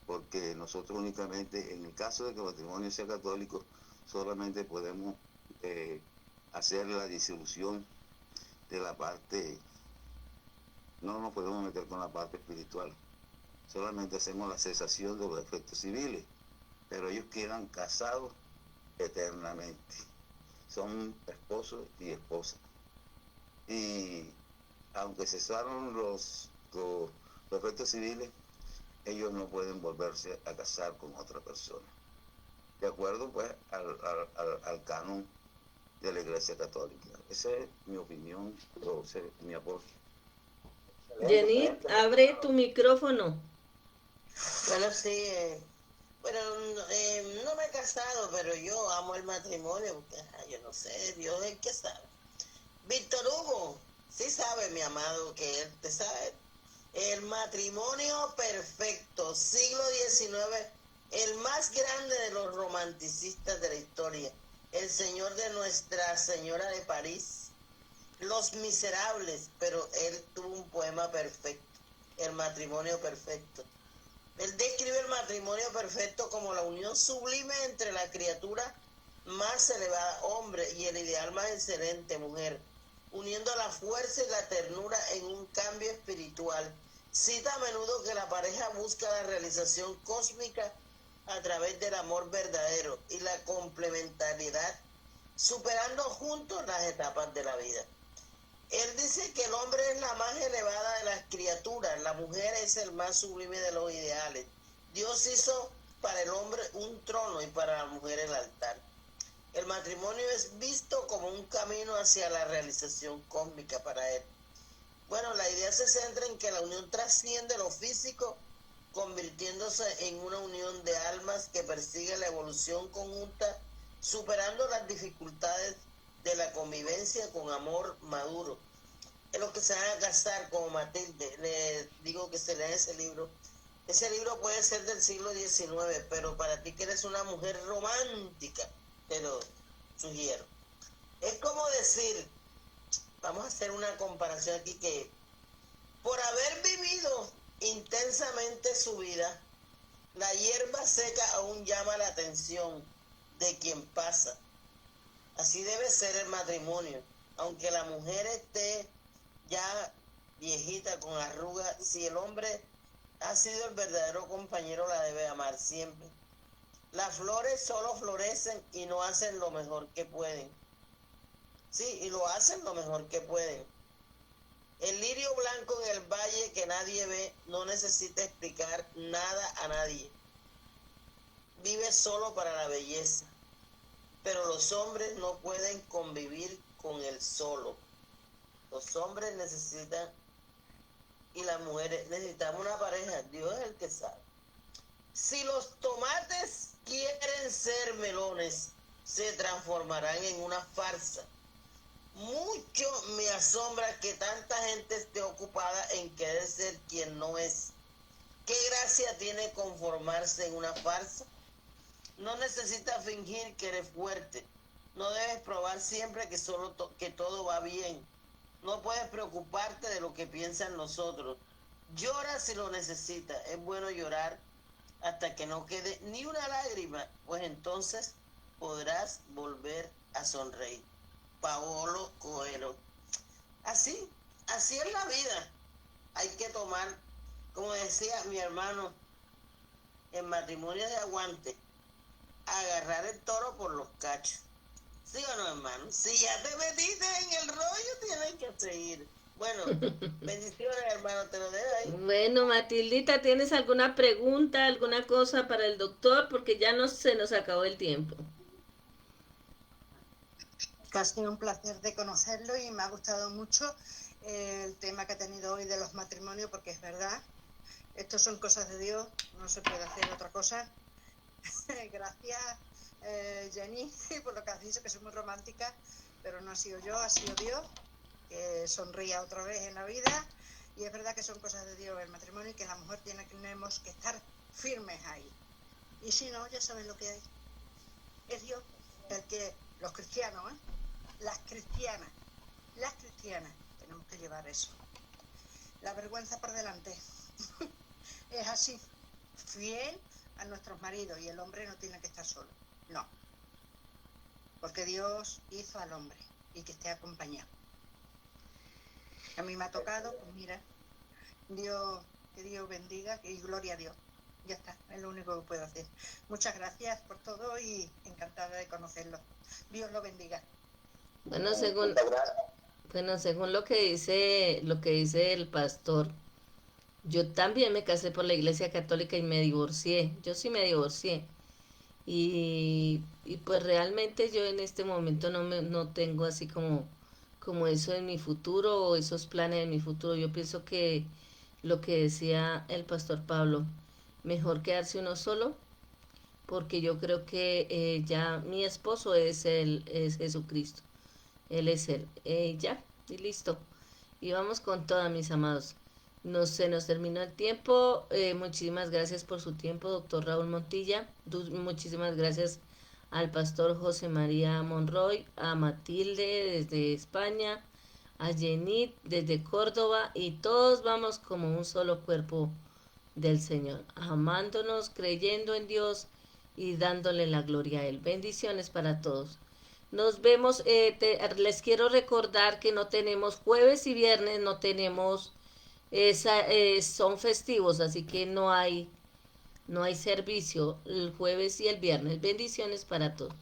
porque nosotros únicamente, en el caso de que el matrimonio sea católico, solamente podemos hacer la disolución de la parte, no nos podemos meter con la parte espiritual, solamente hacemos la cesación de los efectos civiles, pero ellos quedan casados eternamente, son esposos y esposas. Y aunque cesaron los efectos civiles, ellos no pueden volverse a casar con otra persona, de acuerdo pues al canon de la Iglesia Católica. Esa es mi opinión, o sea, mi aporte. Jenny, abre tu micrófono. Bueno, sí, bueno, no me he casado, pero yo amo el matrimonio, porque yo no sé, Dios es el que sabe. Víctor Hugo, sí sabe, mi amado, que él te sabe. El matrimonio perfecto, siglo XIX, el más grande de los romanticistas de la historia, el señor de Nuestra Señora de París, Los Miserables, pero él tuvo un poema perfecto, el matrimonio perfecto. Él describe el matrimonio perfecto como la unión sublime entre la criatura más elevada, hombre, y el ideal más excelente, mujer, uniendo la fuerza y la ternura en un cambio espiritual. Cita a menudo que la pareja busca la realización cósmica a través del amor verdadero y la complementariedad, superando juntos las etapas de la vida. Él dice que el hombre es la más elevada de las criaturas, la mujer es el más sublime de los ideales. Dios hizo para el hombre un trono y para la mujer el altar. El matrimonio es visto como un camino hacia la realización cósmica para él. Bueno, la idea se centra en que la unión trasciende lo físico, convirtiéndose en una unión de almas que persigue la evolución conjunta, superando las dificultades de la convivencia con amor maduro. En los que se van a casar, como Matilde, le digo que se lea ese libro. Ese libro puede ser del siglo XIX, pero para ti que eres una mujer romántica, te lo sugiero. Es como decir, vamos a hacer una comparación aquí, que por haber vivido intensamente su vida, la hierba seca aún llama la atención de quien pasa. Así debe ser el matrimonio. Aunque la mujer esté ya viejita con arrugas, si el hombre ha sido el verdadero compañero, la debe amar siempre. Las flores solo florecen y no hacen lo mejor que pueden. Sí, y lo hacen lo mejor que pueden. El lirio blanco en el valle que nadie ve no necesita explicar nada a nadie. Vive solo para la belleza. Pero los hombres no pueden convivir con el solo. Los hombres necesitan y las mujeres necesitamos una pareja. Dios es el que sabe. Si los tomates quieren ser melones, se transformarán en una farsa. Mucho me asombra que tanta gente esté ocupada en querer ser quien no es. ¿Qué gracia tiene conformarse en una farsa? No necesitas fingir que eres fuerte. No debes probar siempre que todo va bien. No puedes preocuparte de lo que piensan los otros. Llora si lo necesitas. Es bueno llorar hasta que no quede ni una lágrima, pues entonces podrás volver a sonreír. Paolo Coelho. Así es la vida. Hay que tomar, como decía mi hermano, en matrimonio de aguante, agarrar el toro por los cachos. ¿Sí o no, hermano? Si ya te metiste en el rollo, tienes que seguir. Bueno, bendiciones, hermano, te lo dejo ahí. Bueno, Matildita, ¿tienes alguna pregunta, alguna cosa para el doctor? Porque ya se nos acabó el tiempo. Ha sido un placer de conocerlo y me ha gustado mucho el tema que ha tenido hoy de los matrimonios, porque es verdad, estos son cosas de Dios, no se puede hacer otra cosa. Gracias, Jenny, por lo que has dicho, que soy muy romántica, pero no ha sido yo, ha sido Dios, que sonría otra vez en la vida, y es verdad que son cosas de Dios el matrimonio y que la mujer tenemos que estar firmes ahí. Y si no, ya saben lo que hay. Es Dios el que, los cristianos, las cristianas, tenemos que llevar eso. La vergüenza por delante. Es así, fiel a nuestros maridos, y el hombre no tiene que estar solo, no, porque Dios hizo al hombre y que esté acompañado. A mí me ha tocado, pues mira, que Dios bendiga y gloria a Dios. Ya está, es lo único que puedo hacer. Muchas gracias por todo y encantada de conocerlo. Dios lo bendiga. Bueno, según lo que dice el pastor, yo también me casé por la Iglesia Católica y me divorcié. Yo sí me divorcié. Y pues realmente yo en este momento no tengo así como eso en mi futuro o esos planes en mi futuro. Yo pienso que lo que decía el pastor Pablo, mejor quedarse uno solo, porque yo creo que ya mi esposo es Jesucristo. Él es él. Ya, y listo. Y vamos con todas, mis amados. Se nos terminó el tiempo. Muchísimas gracias por su tiempo, doctor Raúl Montilla. Muchísimas gracias al pastor José María Monroy, a Matilde desde España, a Jenit desde Córdoba, y todos vamos como un solo cuerpo del Señor, amándonos, creyendo en Dios y dándole la gloria a Él. Bendiciones para todos. Nos vemos. Les quiero recordar que no tenemos jueves y viernes, no tenemos son festivos, así que no hay servicio el jueves y el viernes. Bendiciones para todos.